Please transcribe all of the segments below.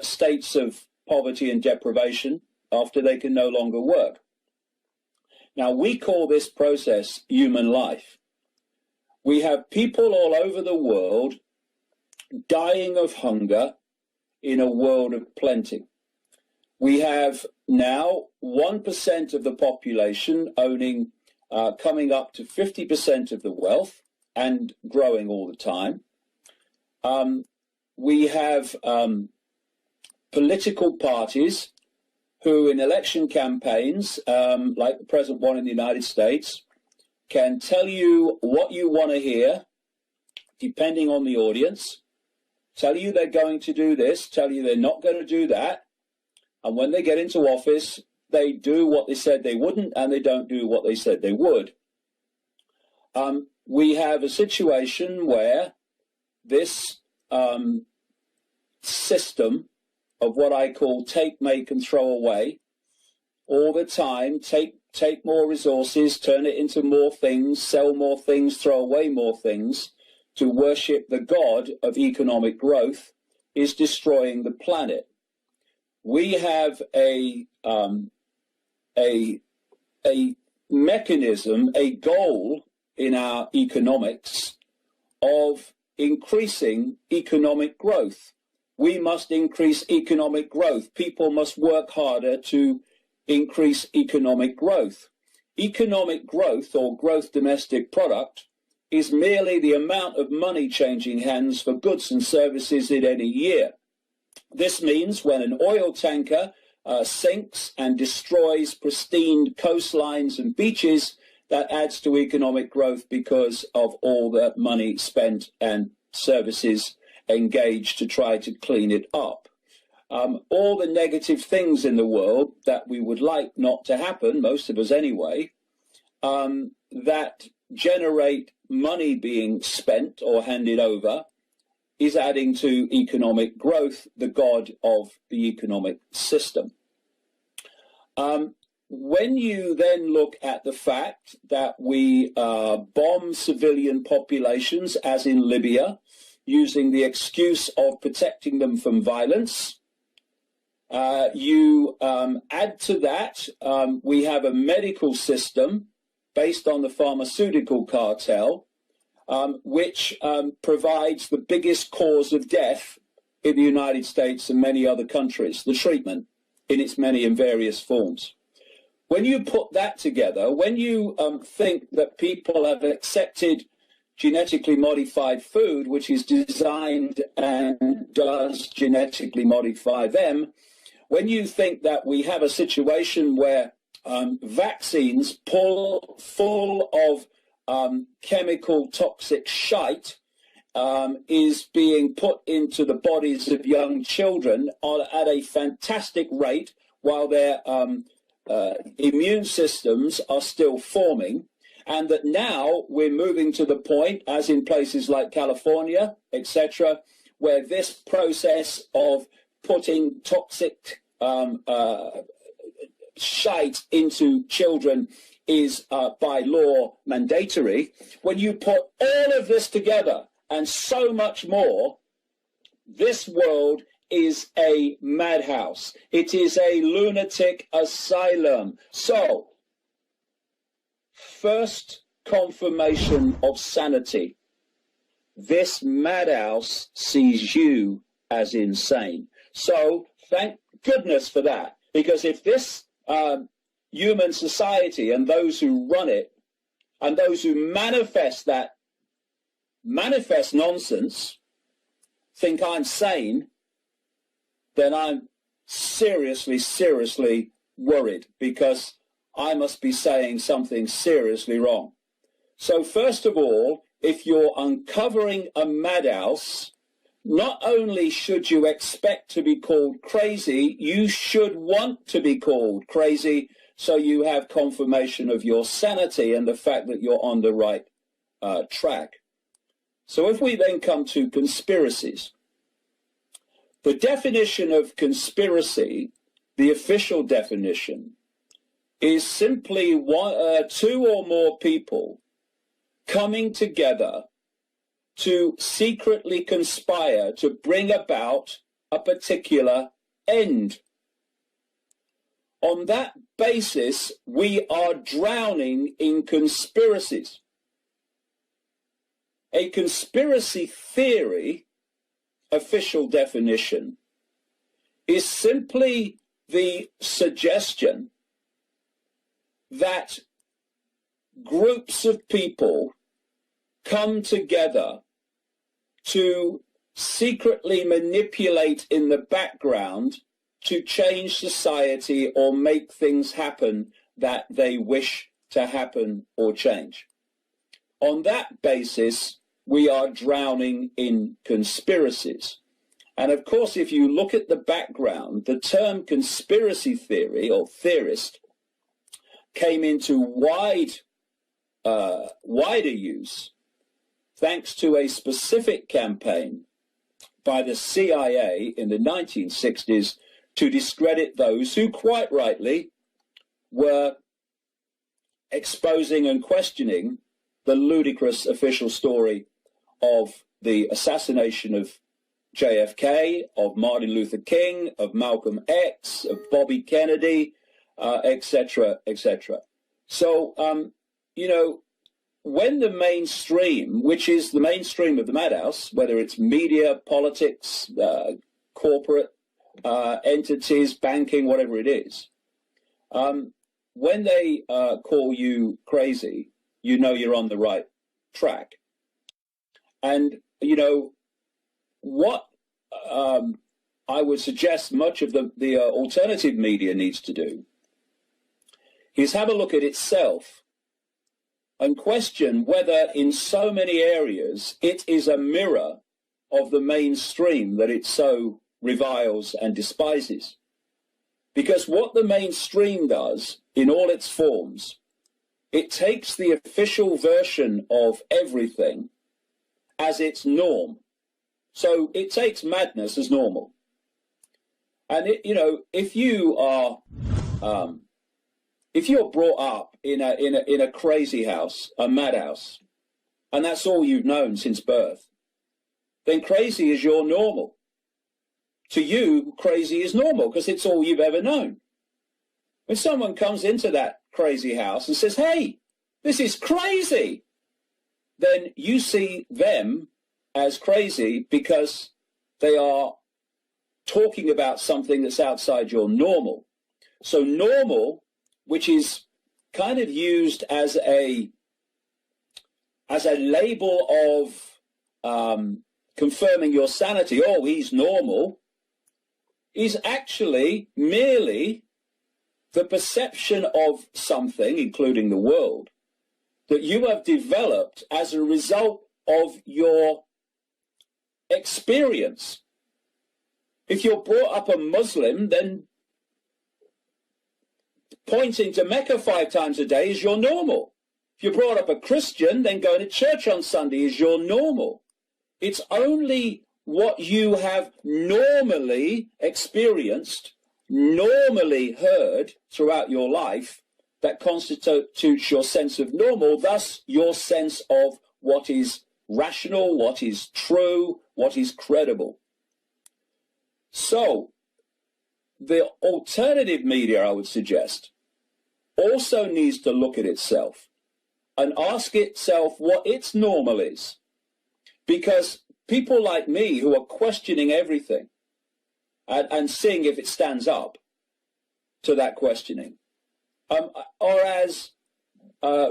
states of poverty and deprivation after they can no longer work. Now, we call this process human life. We have people all over the world dying of hunger in a world of plenty. We have now 1% of the population owning, coming up to 50% of the wealth and growing all the time. We have political parties who in election campaigns, like the present one in the United States, can tell you what you want to hear, depending on the audience, tell you they're going to do this, tell you they're not going to do that, and when they get into office, they do what they said they wouldn't, and they don't do what they said they would. We have a situation where this system of what I call take, make, and throw away, all the time, take more resources, turn it into more things, sell more things, throw away more things, to worship the god of economic growth, is destroying the planet. We have a mechanism, a goal in our economics of increasing economic growth. We must increase economic growth. People must work harder to increase economic growth. Economic growth, or gross domestic product, is merely the amount of money changing hands for goods and services in any year. This means when an oil tanker sinks and destroys pristine coastlines and beaches, that adds to economic growth because of all the money spent and services engaged to try to clean it up. All the negative things in the world that we would like not to happen, most of us anyway, that generate money being spent or handed over, is adding to economic growth, the god of the economic system. When you then look at the fact that we bomb civilian populations, as in Libya, using the excuse of protecting them from violence, you add to that, we have a medical system based on the pharmaceutical cartel, which provides the biggest cause of death in the United States and many other countries, the treatment in its many and various forms. When you put that together, when you think that people have accepted genetically modified food, which is designed and does genetically modify them, when you think that we have a situation where vaccines full of chemical toxic shite is being put into the bodies of young children at a fantastic rate while their immune systems are still forming, and that now we're moving to the point, as in places like California, etc., where this process of putting toxic shite into children is by law mandatory. When you put all of this together and so much more, this world is a madhouse. It is a lunatic asylum. So, first confirmation of sanity. This madhouse sees you as insane. So, thank goodness for that. Because if this human society and those who run it and those who manifest nonsense think I'm sane, then I'm seriously worried, because I must be saying something seriously wrong. So first of all, if you're uncovering a madhouse, not only should you expect to be called crazy, you should want to be called crazy, so you have confirmation of your sanity and the fact that you're on the right track. So if we then come to conspiracies, the definition of conspiracy, the official definition, is simply two or more people coming together to secretly conspire to bring about a particular end. On that basis, we are drowning in conspiracies. A conspiracy theory, official definition, is simply the suggestion that groups of people come together to secretly manipulate in the background to change society or make things happen that they wish to happen or change. On that basis, we are drowning in conspiracies. And of course, if you look at the background, the term conspiracy theory or theorist came into wider use thanks to a specific campaign by the CIA in the 1960s to discredit those who quite rightly were exposing and questioning the ludicrous official story of the assassination of JFK, of Martin Luther King, of Malcolm X, of Bobby Kennedy, etc., etc. So, when the mainstream, which is the mainstream of the madhouse, whether it's media, politics, corporate entities, banking, whatever it is, when they call you crazy, you know you're on the right track. And, what I would suggest much of the alternative media needs to do is have a look at itself and question whether in so many areas it is a mirror of the mainstream that it so reviles and despises. Because what the mainstream does in all its forms, it takes the official version of everything as its norm. So it takes madness as normal. And if you are if you're brought up in a crazy house, a madhouse, and that's all you've known since birth, then crazy is your normal. To you, crazy is normal because it's all you've ever known. When someone comes into that crazy house and says, "Hey, this is crazy," then you see them as crazy because they are talking about something that's outside your normal. So normal, which is kind of used as a label of confirming your sanity, oh, he's normal, is actually merely the perception of something, including the world, that you have developed as a result of your experience. If you're brought up a Muslim, then pointing to Mecca 5 times a day is your normal. If you're brought up a Christian, then going to church on Sunday is your normal. It's only what you have normally experienced, normally heard throughout your life, that constitutes your sense of normal, thus your sense of what is rational, what is true, what is credible. So, the alternative media, I would suggest, also needs to look at itself and ask itself what its normal is. Because people like me who are questioning everything and seeing if it stands up to that questioning are as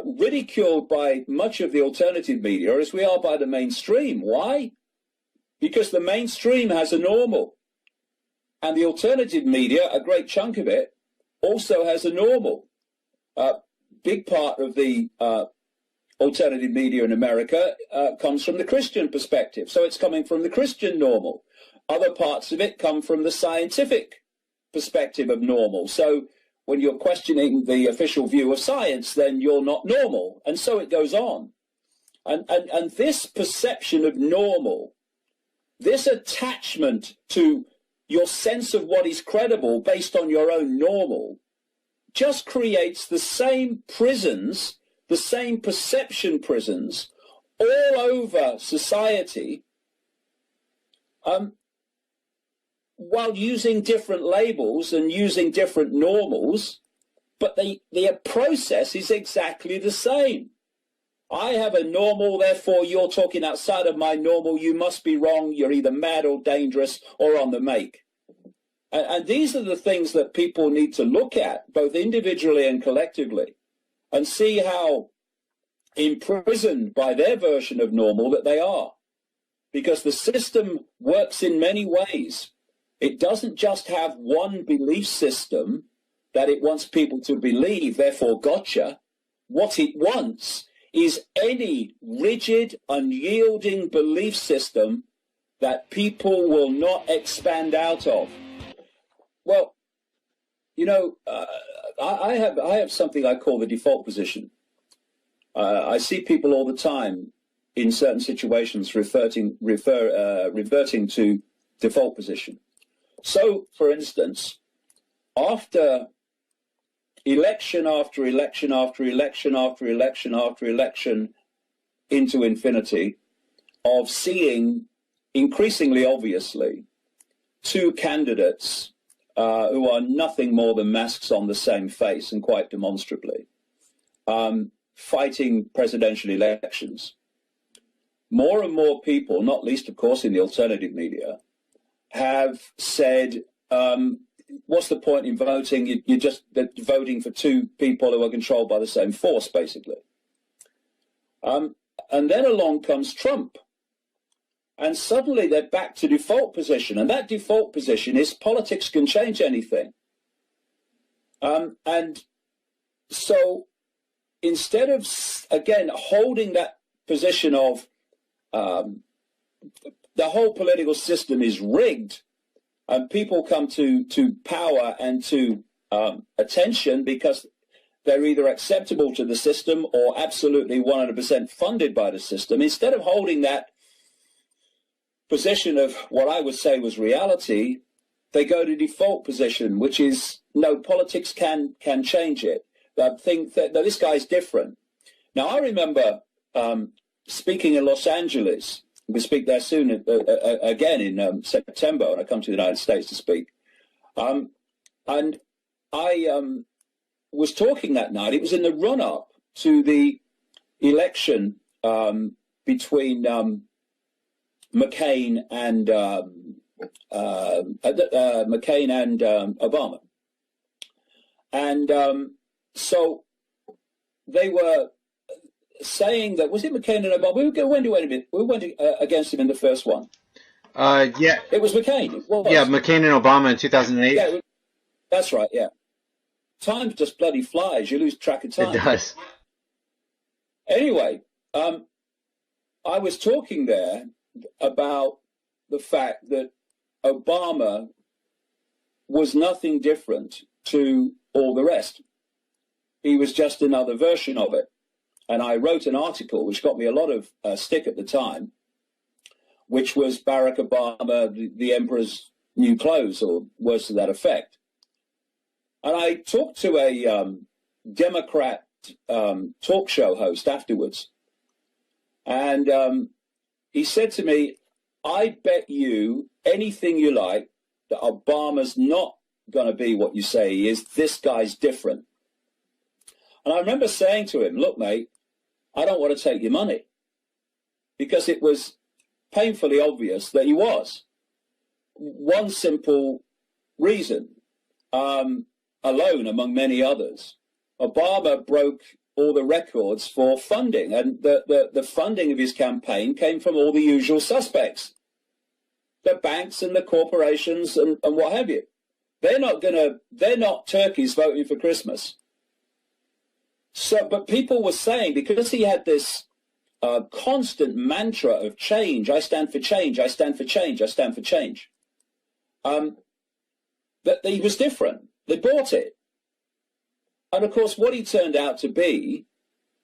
ridiculed by much of the alternative media as we are by the mainstream. Why? Because the mainstream has a normal. And the alternative media, a great chunk of it, also has a normal. Big part of the alternative media in America comes from the Christian perspective. So it's coming from the Christian normal. Other parts of it come from the scientific perspective of normal. So when you're questioning the official view of science, then you're not normal. And so it goes on. And this perception of normal, this attachment to your sense of what is credible based on your own normal, just creates the same prisons, the same perception prisons all over society, while using different labels and using different normals, but the process is exactly the same. I have a normal, therefore you're talking outside of my normal, you must be wrong, you're either mad or dangerous or on the make. And these are the things that people need to look at, both individually and collectively, and see how imprisoned by their version of normal that they are. Because the system works in many ways. It doesn't just have one belief system that it wants people to believe, therefore gotcha. What it wants is any rigid, unyielding belief system that people will not expand out of. Well, you know, I have something I call the default position. I see people all the time in certain situations reverting to default position. So, for instance, after election after election after election after election after election into infinity, of seeing increasingly obviously two candidates who are nothing more than masks on the same face, and quite demonstrably, fighting presidential elections. More and more people, not least, of course, in the alternative media, have said, what's the point in voting? You're just voting for two people who are controlled by the same force, basically. And then along comes Trump. And suddenly they're back to default position. And that default position is politics can change anything. And so instead of, again, holding that position of the whole political system is rigged, and people come to power and to attention because they're either acceptable to the system or absolutely 100% funded by the system, instead of holding that position of what I would say was reality, they go to default position, which is, no, politics can change it. I think that this guy's different. Now, I remember speaking in Los Angeles. We'll speak there soon again in September when I come to the United States to speak. And I was talking that night. It was in the run-up to the election between McCain and Obama. And so they were saying that, was it McCain and Obama? We went against him in the first one. Yeah. It was McCain. It was. Yeah, McCain and Obama in 2008. Yeah, that's right, yeah. Time just bloody flies. You lose track of time. It does. Anyway, I was talking there about the fact that Obama was nothing different to all the rest. He was just another version of it. And I wrote an article which got me a lot of stick at the time, which was Barack Obama, the Emperor's New Clothes, or words to that effect. And I talked to a Democrat talk show host afterwards. And he said to me, I bet you anything you like that Obama's not going to be what you say he is. This guy's different. And I remember saying to him, look, mate, I don't want to take your money, because it was painfully obvious that he was. One simple reason, alone among many others, Obama broke all the records for funding, and the funding of his campaign came from all the usual suspects, the banks and the corporations and what have you. They're not turkeys voting for Christmas. So, but people were saying, because he had this constant mantra of change, I stand for change, I stand for change, I stand for change, that he was different. They bought it. And of course, what he turned out to be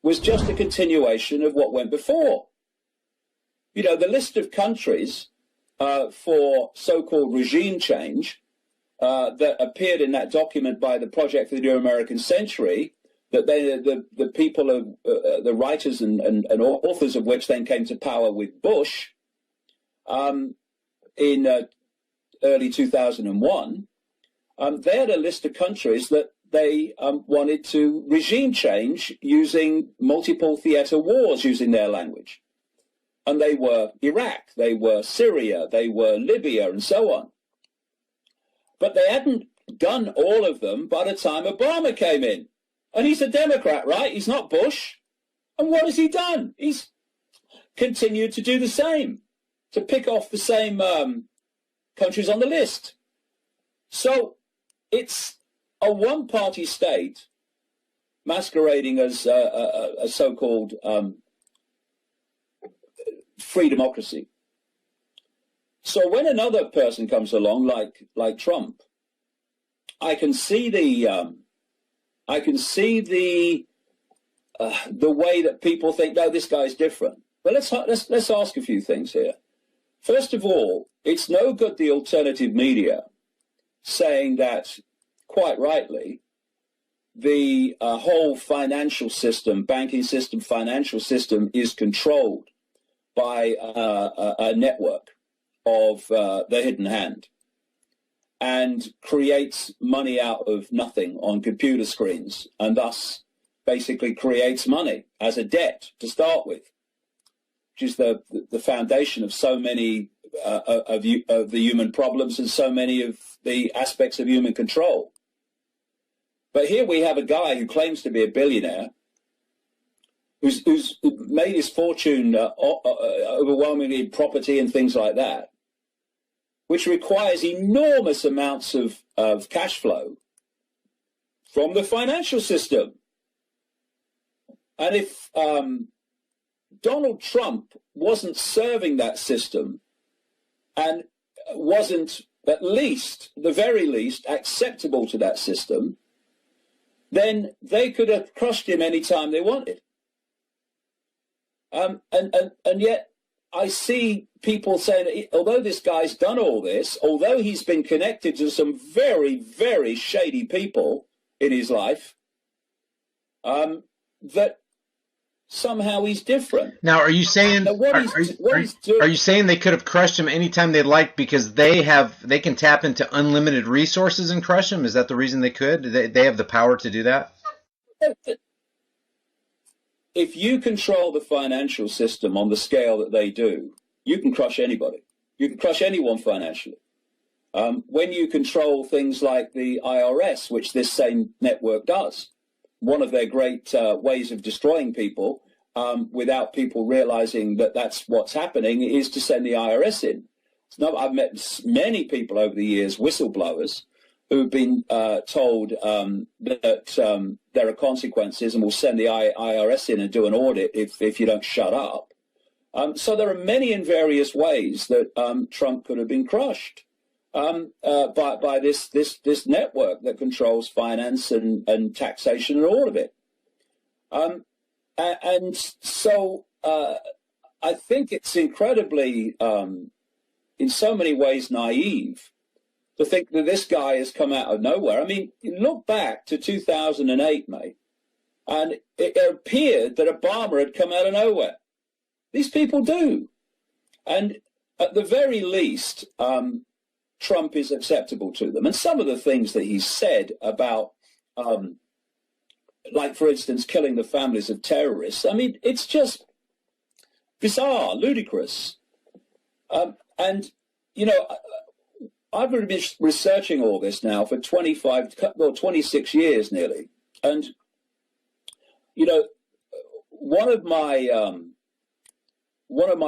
was just a continuation of what went before. You know, the list of countries for so-called regime change that appeared in that document by the Project for the New American Century, that the people of the writers and authors of which then came to power with Bush in early 2001, they had a list of countries that they wanted to regime change using multiple theater wars using their language. And they were Iraq, they were Syria, they were Libya, and so on. But they hadn't done all of them by the time Obama came in. And he's a Democrat, right? He's not Bush. And what has he done? He's continued to do the same, to pick off the same countries on the list. So it's a one-party state masquerading as a so-called free democracy. So when another person comes along, like Trump, I can see the way that people think, no, this guy's different. But let's ask a few things here. First of all, it's no good the alternative media saying that, quite rightly, the whole financial system, banking system, financial system is controlled by a network of the hidden hand and creates money out of nothing on computer screens, and thus basically creates money as a debt to start with, which is the foundation of so many of the human problems and so many of the aspects of human control. But here we have a guy who claims to be a billionaire, who's made his fortune overwhelmingly in property and things like that, which requires enormous amounts of cash flow from the financial system. And if Donald Trump wasn't serving that system and wasn't at least, the very least, acceptable to that system, then they could have crushed him any time they wanted. And yet I see people saying that although this guy's done all this, although he's been connected to some very, very shady people in his life, that somehow he's different. Now, are you saying are you saying they could have crushed him anytime they liked because they can tap into unlimited resources and crush him? Is that the reason they could? They have the power to do that? If you control the financial system on the scale that they do, you can crush anybody. You can crush anyone financially. When you control things like the IRS, which this same network does, one of their great ways of destroying people without people realizing that that's what's happening is to send the IRS in. No, I've met many people over the years, whistleblowers, who've been told that there are consequences and will send the IRS in and do an audit if you don't shut up. So there are many and various ways that Trump could have been crushed by this network that controls finance and taxation and all of it. And so I think it's incredibly, in so many ways, naive to think that this guy has come out of nowhere. I mean, look back to 2008, mate, and it appeared that Obama had come out of nowhere. These people do. And at the very least, Trump is acceptable to them. And some of the things that he said about, like, for instance, killing the families of terrorists, I mean, it's just bizarre, ludicrous. And, you know, I've been researching all this now for 26 years nearly. And, you know, one of my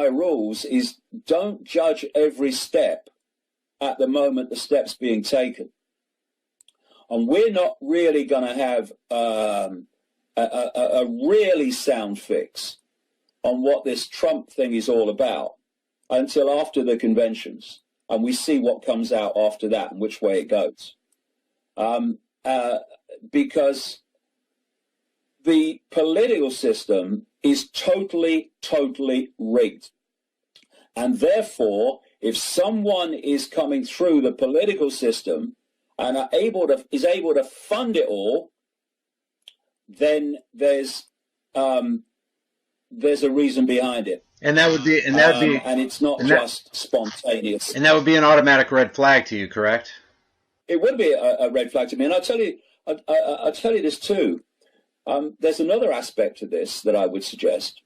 rules is don't judge every step at the moment the step's being taken. And we're not really going to have a really sound fix on what this Trump thing is all about until after the conventions. And we see what comes out after that and which way it goes. Because the political system is totally, totally rigged. And therefore, if someone is coming through the political system and is able to fund it all, then there's a reason behind it. And that would be, and it's not just spontaneous. And that would be an automatic red flag to you, correct? It would be a red flag to me, and I'll tell you this too. There's another aspect to this that I would suggest.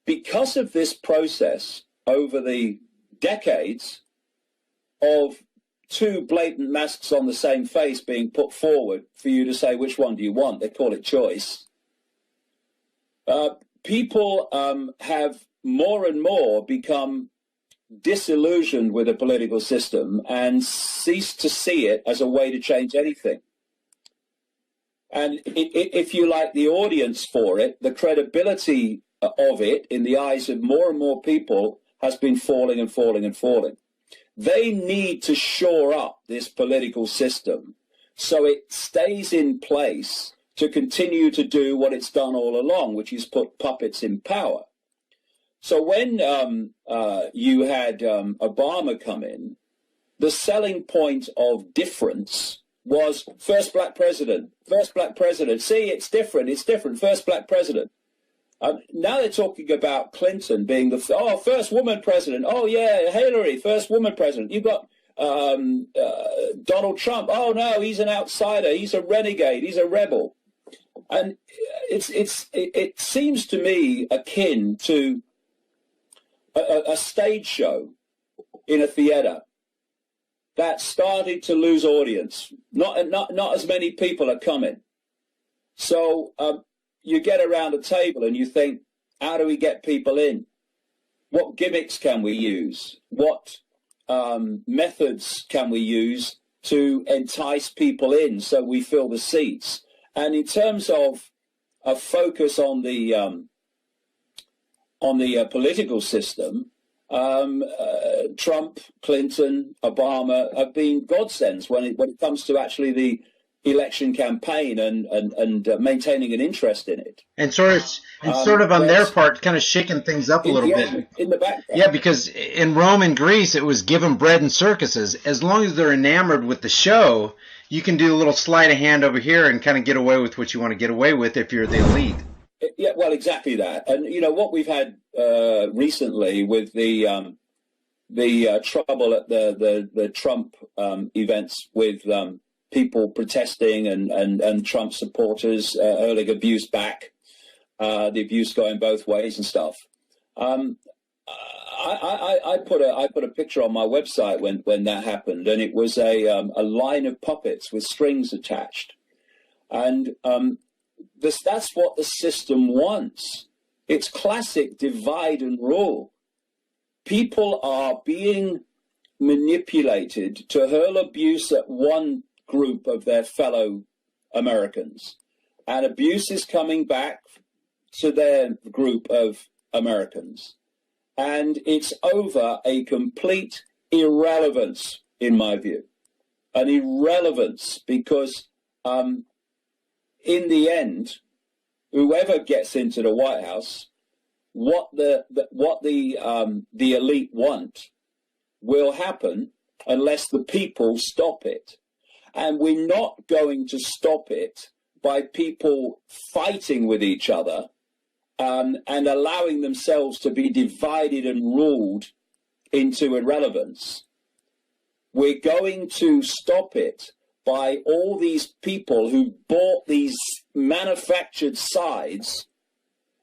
Because of this process over the decades of two blatant masks on the same face being put forward for you to say which one do you want, they call it choice. People have more and more become disillusioned with the political system and cease to see it as a way to change anything. And if you like, the audience for it, the credibility of it in the eyes of more and more people has been falling and falling and falling. They need to shore up this political system so it stays in place to continue to do what it's done all along, which is put puppets in power. So when you had Obama come in, the selling point of difference was first black president, first black president. See, it's different, first black president. Now they're talking about Clinton being the first woman president. Oh, yeah, Hillary, first woman president. You've got Donald Trump. Oh, no, he's an outsider. He's a renegade. He's a rebel. And it seems to me akin to a stage show in a theater that started to lose audience. Not as many people are coming. So you get around a table and you think, how do we get people in? What gimmicks can we use? What methods can we use to entice people in so we fill the seats? And in terms of a focus on the political system, Trump, Clinton, Obama have been godsends when it comes to actually the election campaign and maintaining an interest in it. And sort of on their part, kind of shaking things up a little bit. In the background. Yeah, because in Rome and Greece, it was give them bread and circuses. As long as they're enamored with the show, you can do a little sleight of hand over here and kind of get away with what you want to get away with if you're the elite. Yeah, well, exactly that. And, you know, what we've had recently with the trouble at the Trump events with people protesting and Trump supporters hurling abuse back, the abuse going both ways and stuff. I put a picture on my website when that happened, and it was a line of puppets with strings attached, and that's what the system wants. It's classic divide and rule. People are being manipulated to hurl abuse at one group of their fellow Americans, and abuse is coming back to their group of Americans. And it's over a complete irrelevance, in my view. An irrelevance because in the end, whoever gets into the White House, what the elite want will happen unless the people stop it. And we're not going to stop it by people fighting with each other and allowing themselves to be divided and ruled into irrelevance. We're going to stop it by all these people who bought these manufactured sides,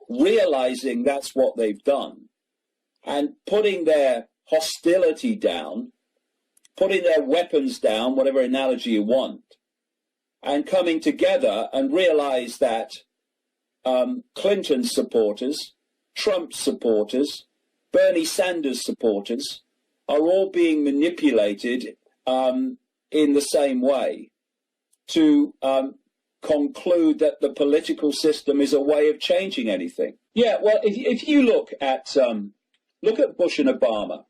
realizing that's what they've done, and putting their hostility down, putting their weapons down, whatever analogy you want, and coming together and realize that Clinton supporters, Trump supporters, Bernie Sanders supporters are all being manipulated in the same way to conclude that the political system is a way of changing anything. Yeah, well, if you look at Bush and Obama,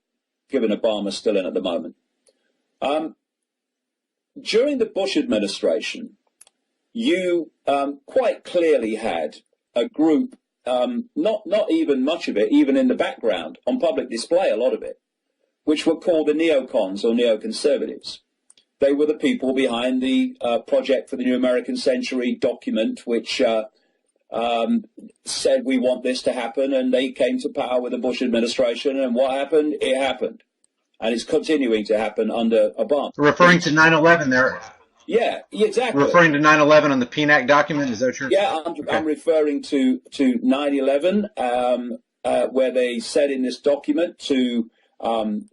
given Obama's still in at the moment, during the Bush administration, you quite clearly had a group, not even much of it, even in the background, on public display, a lot of it, which were called the neocons or neoconservatives. They were the people behind the Project for the New American Century document, which said we want this to happen, and they came to power with the Bush administration, and what happened? It happened. And it's continuing to happen under Obama. Referring to 9/11 there. Yeah, exactly. Referring to 9/11 on the PNAC document, is that true? Yeah, I'm referring to 9/11, where they said in this document to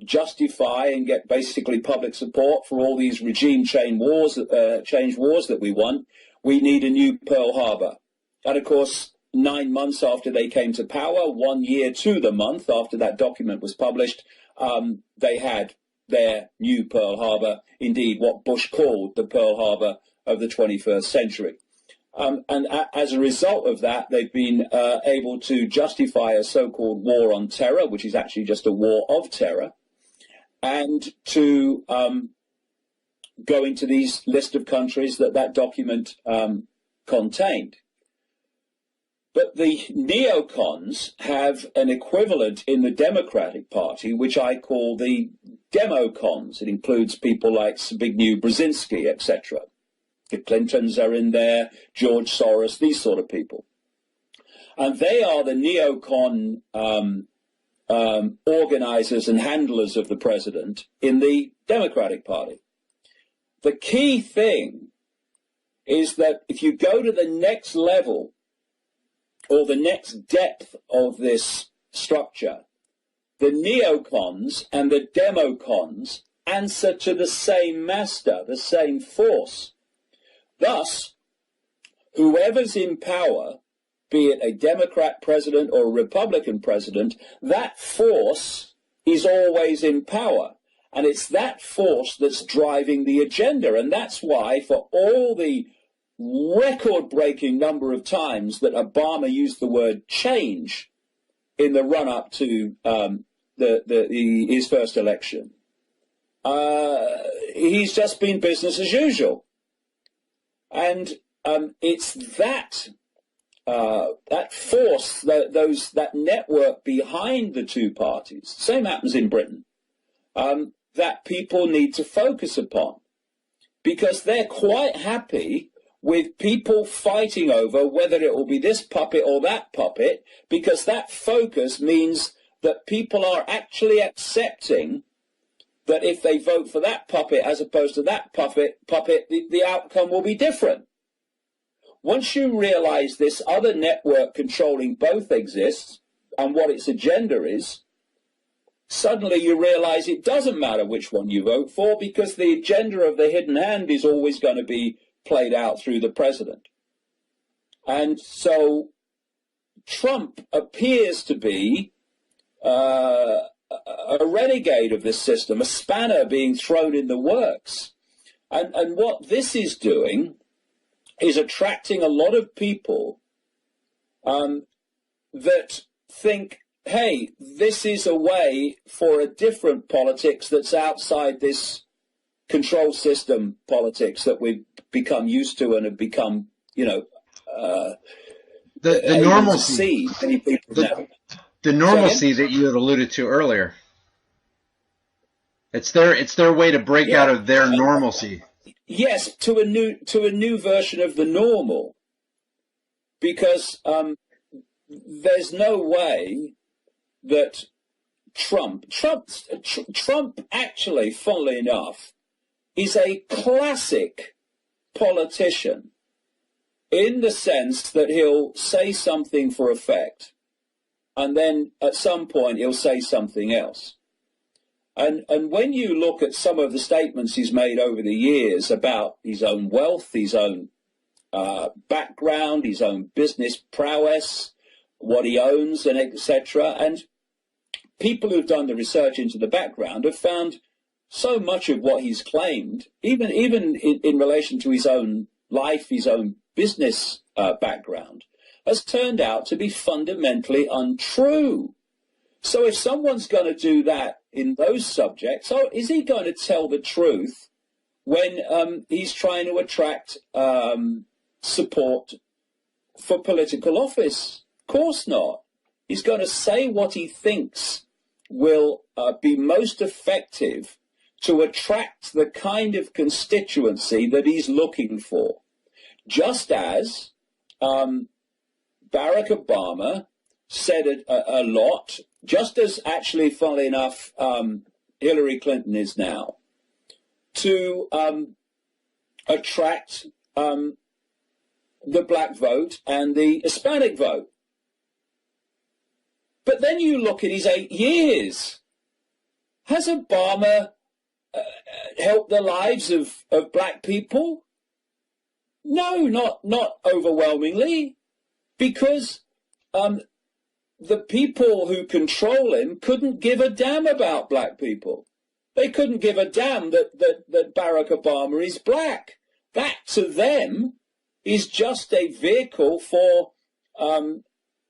justify and get basically public support for all these regime change wars that we won. We need a new Pearl Harbor. And of course, 9 months after they came to power, 1 year to the month after that document was published, they had their new Pearl Harbor, indeed what Bush called the Pearl Harbor of the 21st century. And as a result of that, they've been able to justify a so-called war on terror, which is actually just a war of terror, and to go into these list of countries that document contained. But the neocons have an equivalent in the Democratic Party, which I call the democons. It includes people like Zbigniew Brzezinski, etc. The Clintons are in there, George Soros, these sort of people. And they are the neocon organizers and handlers of the president in the Democratic Party. The key thing is that if you go to the next level or the next depth of this structure, the neocons and the democons answer to the same master, the same force. Thus, whoever's in power, be it a Democrat president or a Republican president, that force is always in power. And it's that force that's driving the agenda. And that's why, for all the record-breaking number of times that Obama used the word change in the run-up to his first election, he's just been business as usual. And it's that force, that network behind the two parties, same happens in Britain, that people need to focus upon, because they're quite happy with people fighting over whether it will be this puppet or that puppet, because that focus means that people are actually accepting that if they vote for that puppet as opposed to that puppet, the outcome will be different. Once you realize this other network controlling both exists and what its agenda is, suddenly you realize it doesn't matter which one you vote for, because the agenda of the hidden hand is always going to be played out through the president. And so Trump appears to be a renegade of this system, a spanner being thrown in the works. And what this is doing is attracting a lot of people that think, hey, this is a way for a different politics that's outside this control system politics that we've become used to and have become, the normalcy. The normalcy that you had alluded to earlier. It's their way to break out of their normalcy. Yes, to a new version of the normal, because there's no way that Trump actually, funnily enough, is a classic politician in the sense that he'll say something for effect, and then at some point he'll say something else. And when you look at some of the statements he's made over the years about his own wealth, his own background, his own business prowess, what he owns, and etc., and people who've done the research into the background have found so much of what he's claimed, even in relation to his own life, his own business background, has turned out to be fundamentally untrue. So if someone's going to do that in those subjects, is he going to tell the truth when he's trying to attract support for political office? Of course not. He's going to say what he thinks will be most effective to attract the kind of constituency that he's looking for. Just as Barack Obama said a lot, just as actually, funnily enough, Hillary Clinton is now, to attract the black vote and the Hispanic vote. But then you look at his 8 years. Has Obama helped the lives of black people? No, not overwhelmingly, because the people who control him couldn't give a damn about black people. They couldn't give a damn that Barack Obama is black. That, to them, is just a vehicle for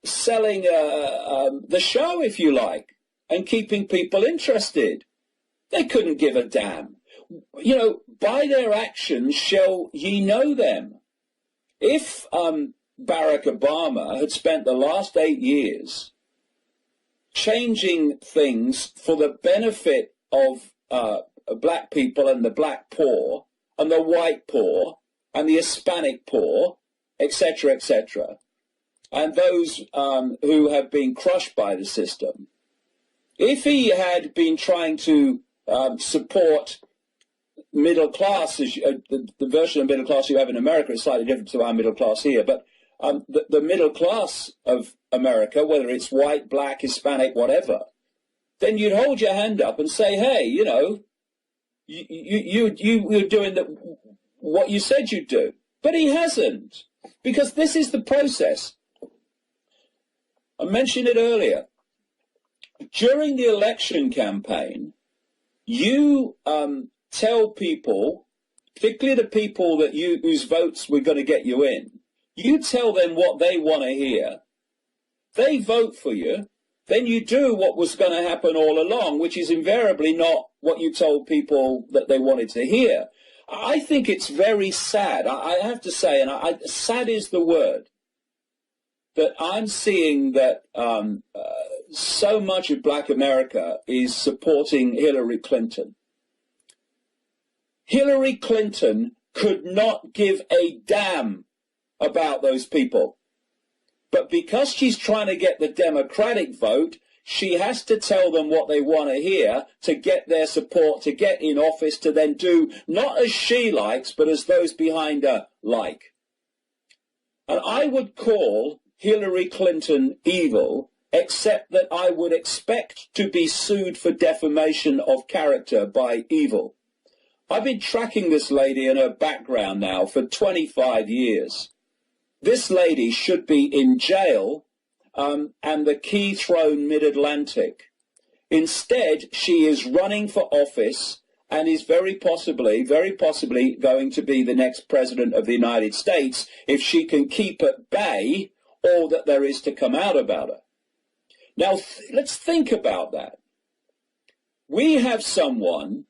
selling the show, if you like, and keeping people interested. They couldn't give a damn. You know, by their actions shall ye know them. If Barack Obama had spent the last 8 years changing things for the benefit of black people and the black poor and the white poor and the Hispanic poor, etc., etc., and those who have been crushed by the system, if he had been trying to support middle class, the version of middle class you have in America is slightly different to our middle class here, but the middle class of America, whether it's white, black, Hispanic, whatever, then you'd hold your hand up and say, hey, you know, you're doing what you said you'd do. But he hasn't, because this is the process. I mentioned it earlier. During the election campaign, you tell people, particularly the people that whose votes we're going to get you in, you tell them what they want to hear. They vote for you. Then you do what was going to happen all along, which is invariably not what you told people that they wanted to hear. I think it's very sad, I have to say, and sad is the word, that I'm seeing that so much of black America is supporting Hillary Clinton. Hillary Clinton could not give a damn about those people. But because she's trying to get the Democratic vote, she has to tell them what they want to hear to get their support, to get in office, to then do not as she likes, but as those behind her like. And I would call Hillary Clinton evil, except that I would expect to be sued for defamation of character by evil. I've been tracking this lady and her background now for 25 years. This lady should be in jail and the key thrown mid-Atlantic. Instead, she is running for office and is very possibly going to be the next president of the United States if she can keep at bay all that there is to come out about her. Now, let's think about that. We have someone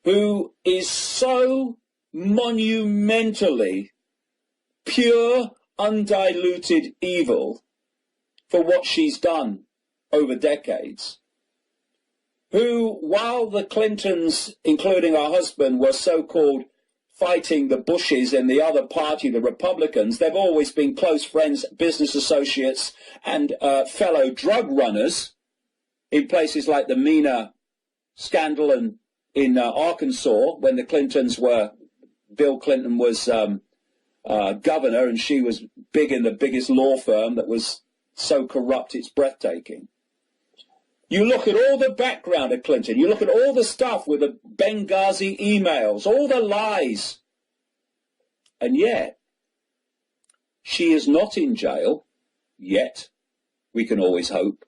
who is so monumentally pure, undiluted evil for what she's done over decades, who, while the Clintons, including her husband, were so-called fighting the Bushes and the other party, the Republicans, they've always been close friends, business associates, and fellow drug runners in places like the MENA scandal and in Arkansas, when the Clintons were, Bill Clinton was governor, and she was big in the biggest law firm that was so corrupt it's breathtaking. You look at all the background of Clinton, you look at all the stuff with the Benghazi emails, all the lies, and yet she is not in jail yet. We can always hope.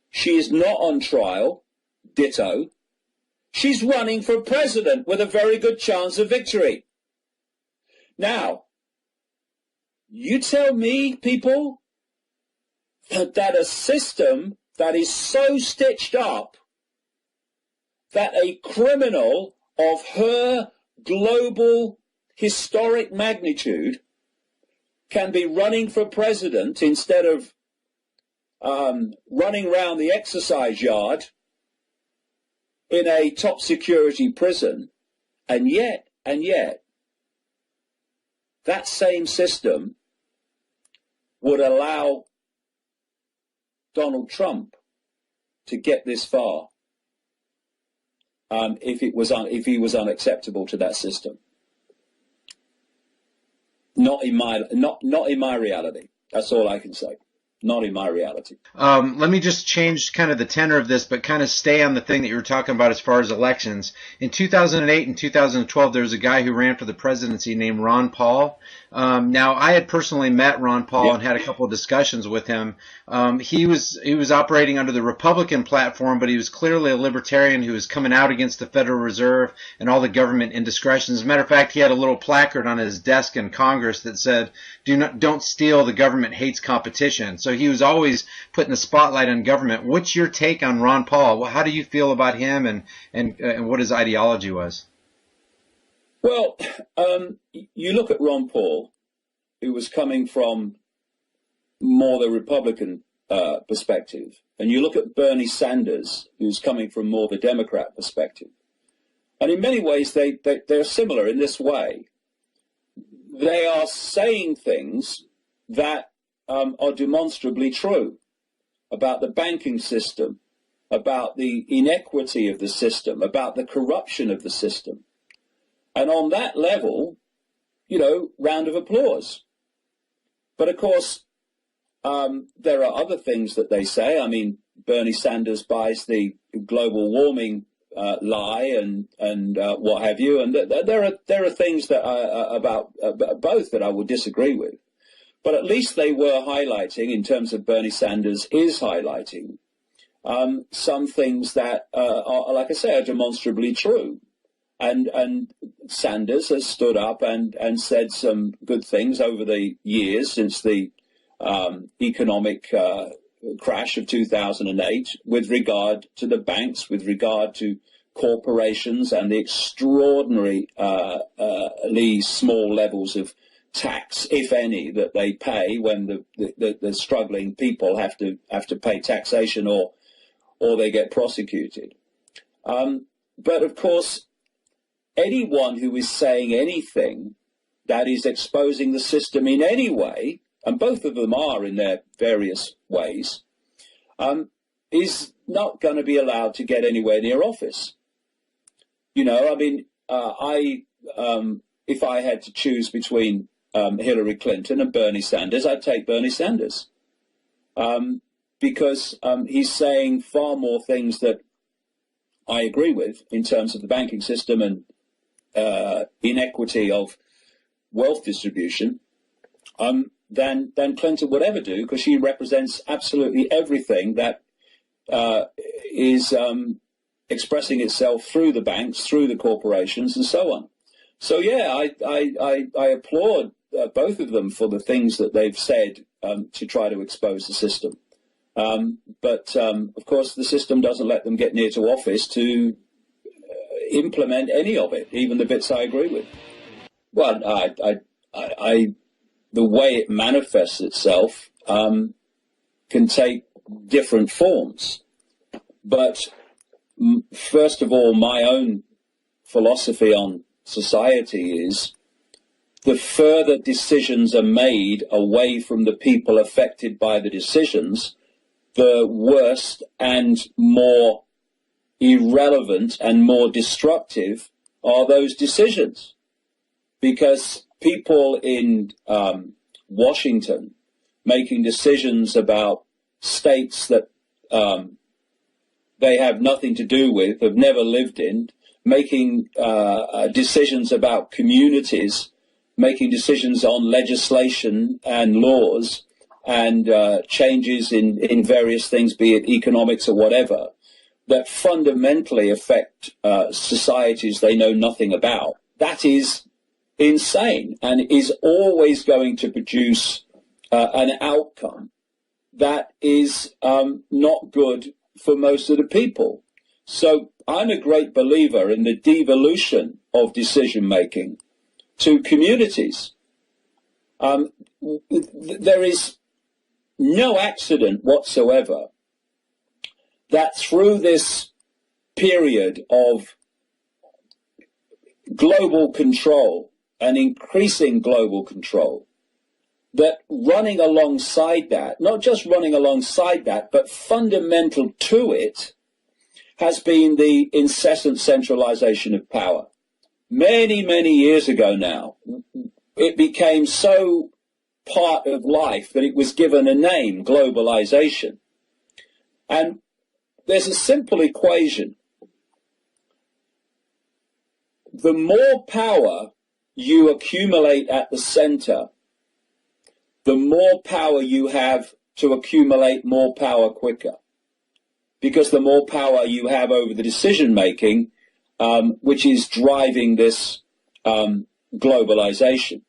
She is not on trial, ditto. She's running for president with a very good chance of victory. Now, you tell me, people, that a system that is so stitched up that a criminal of her global historic magnitude can be running for president instead of running around the exercise yard in a top security prison, and yet, that same system would allow Donald Trump to get this far if he was unacceptable to that system. Not in my reality. That's all I can say. Not in my reality. Let me just change kind of the tenor of this, but kind of stay on the thing that you were talking about as far as elections. In 2008 and 2012, there was a guy who ran for the presidency named Ron Paul. Now, I had personally met Ron Paul and had a couple of discussions with him. He was operating under the Republican platform, but he was clearly a libertarian who was coming out against the Federal Reserve and all the government indiscretions. As a matter of fact, he had a little placard on his desk in Congress that said, "Don't steal. The government hates competition." So he was always putting the spotlight on government. What's your take on Ron Paul? Well, how do you feel about him and what his ideology was? Well, you look at Ron Paul, who was coming from more the Republican perspective, and you look at Bernie Sanders, who's coming from more the Democrat perspective. And in many ways, they're similar in this way. They are saying things that are demonstrably true about the banking system, about the inequity of the system, about the corruption of the system. And on that level, round of applause. But of course, there are other things that they say. I mean, Bernie Sanders buys the global warming lie and what have you. And there are things that about both that I would disagree with. But at least they were highlighting, in terms of Bernie Sanders, is highlighting some things that are, like I say, are demonstrably true. And Sanders has stood up and said some good things over the years since the economic crash of 2008 with regard to the banks, with regard to corporations and the extraordinarily small levels of tax, if any, that they pay when the struggling people have to pay taxation or they get prosecuted. But of course, anyone who is saying anything that is exposing the system in any way, and both of them are in their various ways, is not going to be allowed to get anywhere near office. I mean, if I had to choose between Hillary Clinton and Bernie Sanders, I'd take Bernie Sanders because he's saying far more things that I agree with in terms of the banking system and inequity of wealth distribution than Clinton would ever do, because she represents absolutely everything that is expressing itself through the banks, through the corporations, and so on. So yeah, I applaud both of them for the things that they've said to try to expose the system. But of course, the system doesn't let them get near to office to implement any of it, even the bits I agree with. Well, the way it manifests itself can take different forms. But first of all, my own philosophy on society is the further decisions are made away from the people affected by the decisions, the worse and more irrelevant and more destructive are those decisions. Because people in Washington making decisions about states that they have nothing to do with, have never lived in, making decisions about communities, making decisions on legislation and laws and changes in various things, be it economics or whatever, that fundamentally affect societies they know nothing about. That is insane and is always going to produce an outcome that is not good for most of the people. So I'm a great believer in the devolution of decision-making to communities. There is no accident whatsoever that through this period of global control and increasing global control, that running alongside that, not just running alongside that, but fundamental to it, has been the incessant centralization of power. Many, many years ago now, it became so part of life that it was given a name, globalization. And there's a simple equation. The more power you accumulate at the center, the more power you have to accumulate more power quicker. Because the more power you have over the decision making, which is driving this globalization.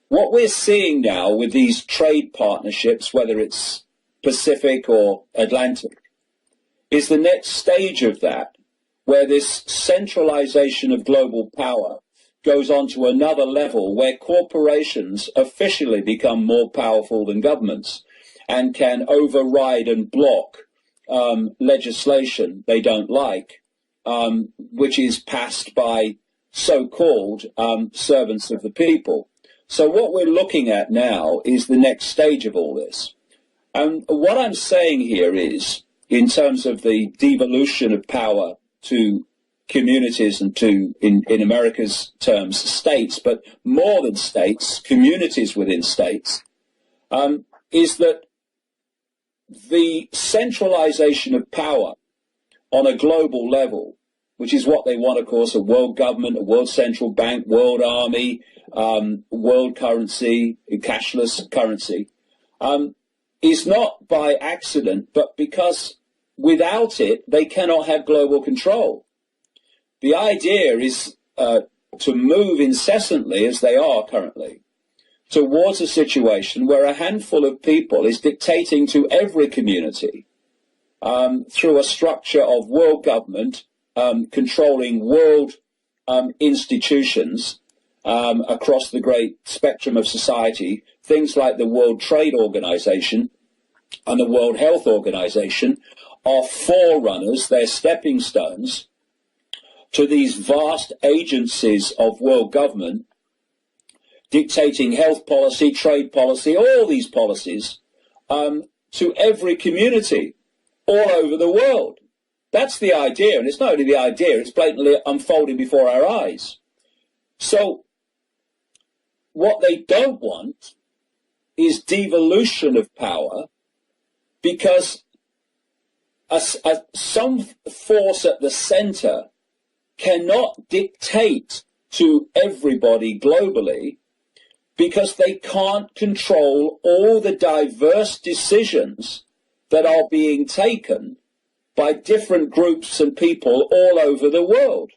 What we're seeing now with these trade partnerships, whether it's Pacific or Atlantic, is the next stage of that, where this centralization of global power goes on to another level where corporations officially become more powerful than governments and can override and block legislation they don't like, which is passed by so-called servants of the people. So what we're looking at now is the next stage of all this. And what I'm saying here is, in terms of the devolution of power to communities and to, in America's terms, states, but more than states, communities within states, is that the centralization of power on a global level, which is what they want, of course, a world government, a world central bank, world army, world currency, cashless currency, is not by accident, but because without it, they cannot have global control. The idea is to move incessantly, as they are currently, towards a situation where a handful of people is dictating to every community through a structure of world government controlling world institutions across the great spectrum of society, things like the World Trade Organization and the World Health Organization are forerunners, they're stepping stones to these vast agencies of world government dictating health policy, trade policy, all these policies to every community all over the world. That's the idea, and it's not only the idea, it's blatantly unfolding before our eyes. So what they don't want is devolution of power, because some force at the center cannot dictate to everybody globally, because they can't control all the diverse decisions that are being taken by different groups and people all over the world.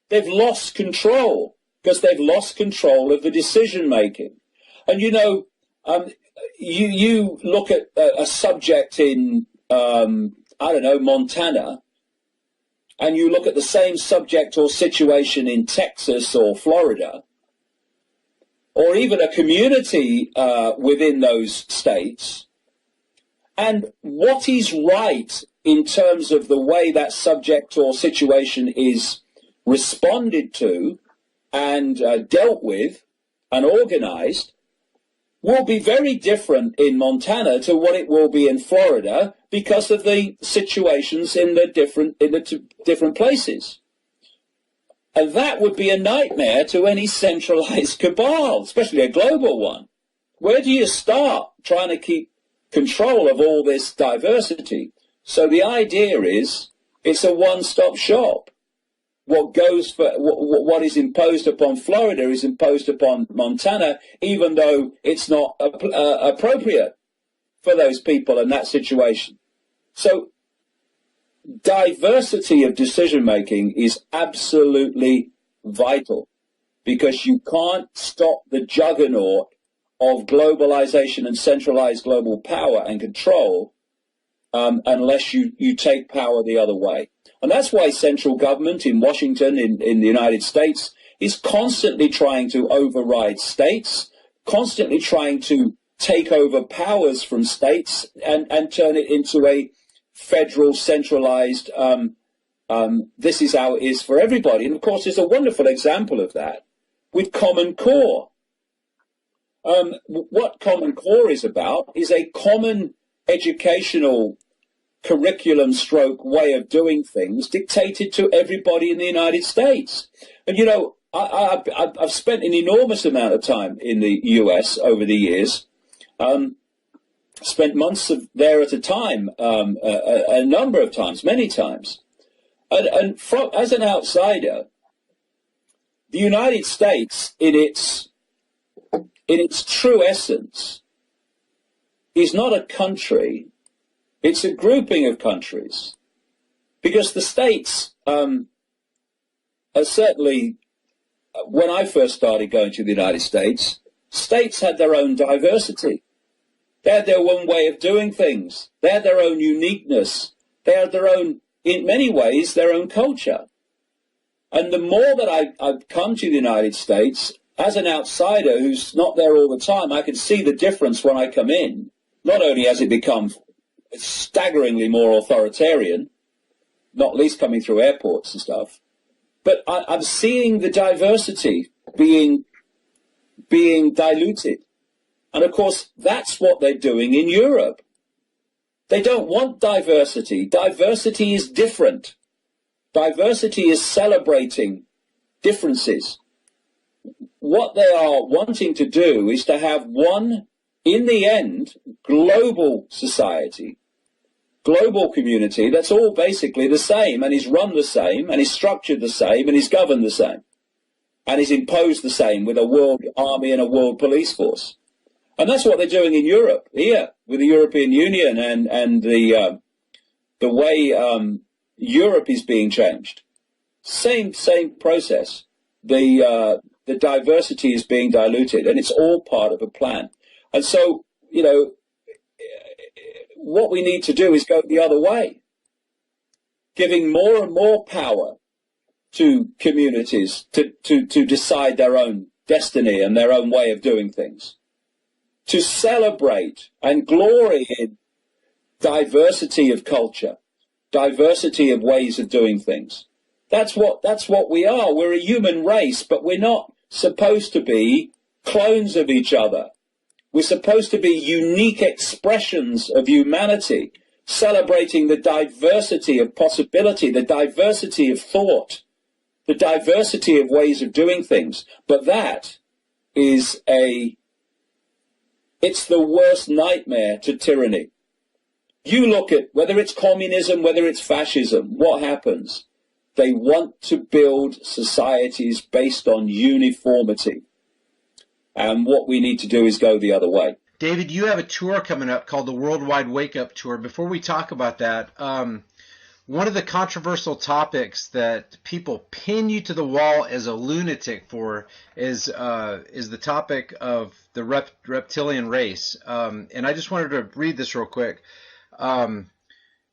They've lost control because they've lost control of the decision making. And you know, you look at a subject in, I don't know, Montana, and you look at the same subject or situation in Texas or Florida, or even a community within those states, and what is right in terms of the way that subject or situation is responded to and dealt with and organized will be very different in Montana to what it will be in Florida, because of the situations in the different places. And that would be a nightmare to any centralized cabal, especially a global one. Where do you start trying to keep control of all this diversity? So the idea is it's a one-stop shop. What is imposed upon Florida is imposed upon Montana, even though it's not appropriate for those people in that situation. So diversity of decision making is absolutely vital, because you can't stop the juggernaut of globalization and centralized global power and control unless you take power the other way. And that's why central government in Washington, in the United States, is constantly trying to override states, constantly trying to take over powers from states and turn it into a federal, centralized, this is how it is for everybody. And of course, there's a wonderful example of that with Common Core. What Common Core is about is a common educational curriculum stroke way of doing things dictated to everybody in the United States. And, you know, I've spent an enormous amount of time in the US over the years, spent months there at a time, a number of times, many times. And as an outsider, the United States, in its true essence, is not a country. It's a grouping of countries, because the states are certainly, when I first started going to the United States, states had their own diversity. They had their own way of doing things. They had their own uniqueness. They had their own, in many ways, their own culture. And the more that I've come to the United States, as an outsider who's not there all the time, I can see the difference when I come in. Not only has it become staggeringly more authoritarian, not least coming through airports and stuff, but I'm seeing the diversity being diluted. And of course, that's what they're doing in Europe. They don't want diversity. Diversity is different. Diversity is celebrating differences. What they are wanting to do is to have one, in the end, global society, global community that's all basically the same, and is run the same, and is structured the same, and is governed the same, and is imposed the same, with a world army and a world police force. And that's what they're doing in Europe, here, with the European Union and the way Europe is being changed. Same process. The diversity is being diluted, and it's all part of a plan. And so, you know, what we need to do is go the other way, giving more and more power to communities to decide their own destiny and their own way of doing things, to celebrate and glory in diversity of culture, diversity of ways of doing things. That's what we are. We're a human race, but we're not supposed to be clones of each other. We're supposed to be unique expressions of humanity, celebrating the diversity of possibility, the diversity of thought, the diversity of ways of doing things. But that is it's the worst nightmare to tyranny. You look at whether it's communism, whether it's fascism, what happens? They want to build societies based on uniformity. And what we need to do is go the other way. David, you have a tour coming up called the Worldwide Wake Up Tour. Before we talk about that, one of the controversial topics that people pin you to the wall as a lunatic for is the topic of the reptilian race. And I just wanted to read this real quick.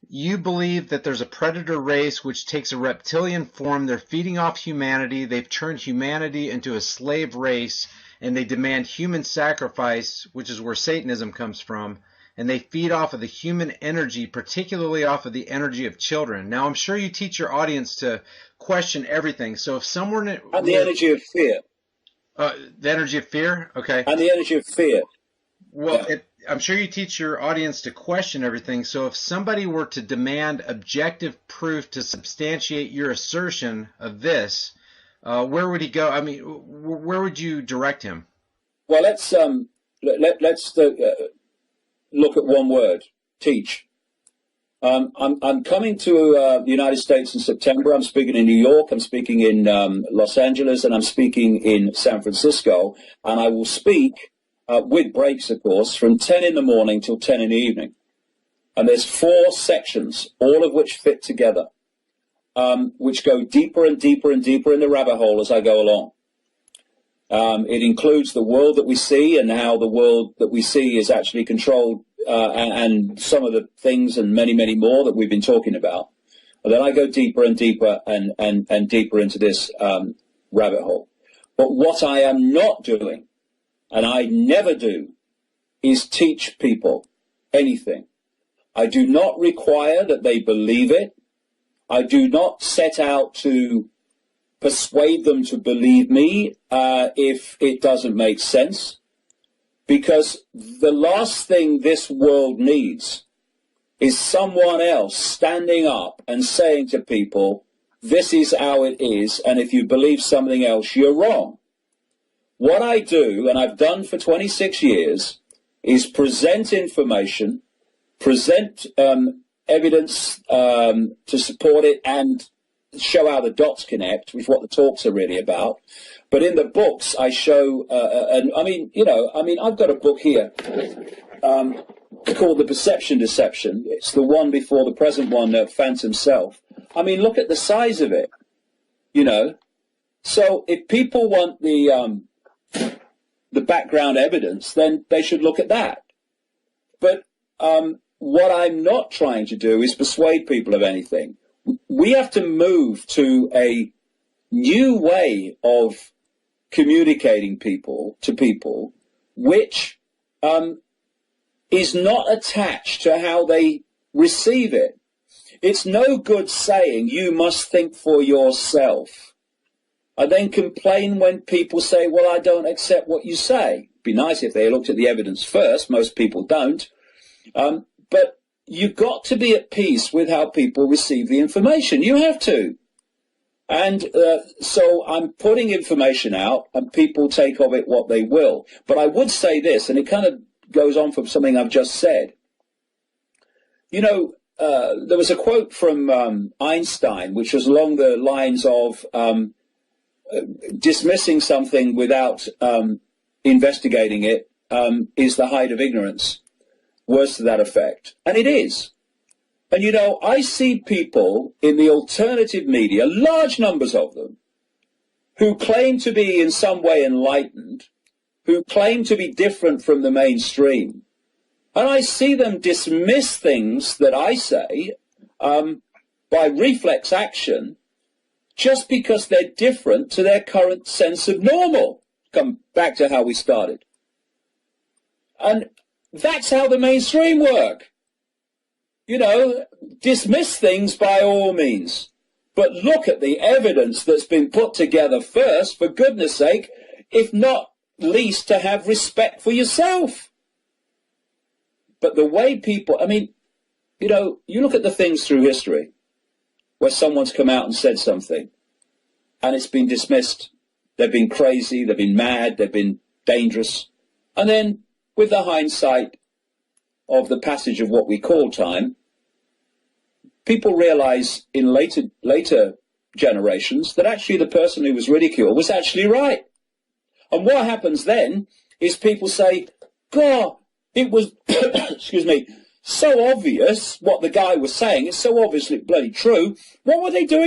You believe that there's a predator race which takes a reptilian form. They're feeding off humanity. They've turned humanity into a slave race, and they demand human sacrifice, which is where Satanism comes from. And they feed off of the human energy, particularly off of the energy of children. Now, I'm sure you teach your audience to question everything. So if someone... And the energy of fear. The energy of fear? Okay. And the energy of fear. Well, yeah. I'm sure you teach your audience to question everything. So if somebody were to demand objective proof to substantiate your assertion of this, where would he go? I mean, where would you direct him? Well, let's look at one word: teach. I'm coming to the United States in September. I'm speaking in New York. I'm speaking in Los Angeles, and I'm speaking in San Francisco. And I will speak with breaks, of course, from 10 in the morning till 10 in the evening. And there's 4 sections, all of which fit together, which go deeper and deeper and deeper in the rabbit hole as I go along. It includes the world that we see and how the world that we see is actually controlled, and some of the things and many, many more that we've been talking about. And then I go deeper and deeper and deeper into this rabbit hole. But what I am not doing, and I never do, is teach people anything. I do not require that they believe it. I do not set out to persuade them to believe me if it doesn't make sense. because the last thing this world needs is someone else standing up and saying to people, this is how it is, and if you believe something else, you're wrong. What I do, and I've done for 26 years, is present information, present evidence to support it, and show how the dots connect, which is what the talks are really about. But in the books, I show, I've got a book here called The Perception Deception. It's the one before the present one, Phantom Self. I mean, look at the size of it, you know. So if people want the background evidence, then they should look at that. But what I'm not trying to do is persuade people of anything. We have to move to a new way of communicating to people, which is not attached to how they receive it. It's no good saying you must think for yourself and then complain when people say, well, I don't accept what you say. It'd be nice if they looked at the evidence first. Most people don't. But you've got to be at peace with how people receive the information. You have to. And so I'm putting information out, and people take of it what they will. But I would say this, and it kind of goes on from something I've just said. You know, there was a quote from Einstein, which was along the lines of dismissing something without investigating it is the height of ignorance. Words to that effect. And it is. And, you know, I see people in the alternative media, large numbers of them, who claim to be in some way enlightened, who claim to be different from the mainstream. And I see them dismiss things that I say by reflex action just because they're different to their current sense of normal. Come back to how we started. And that's how the mainstream work. You know, dismiss things by all means. But look at the evidence that's been put together first, for goodness sake, if not least to have respect for yourself. But the way people, I mean, you know, you look at the things through history where someone's come out and said something and it's been dismissed. They've been crazy, they've been mad, they've been dangerous. And then with the hindsight of the passage of what we call time, people realize in later generations that actually the person who was ridiculed was actually right. And what happens then is people say, God, it was, excuse me, so obvious what the guy was saying. It's so obviously bloody true. What were they doing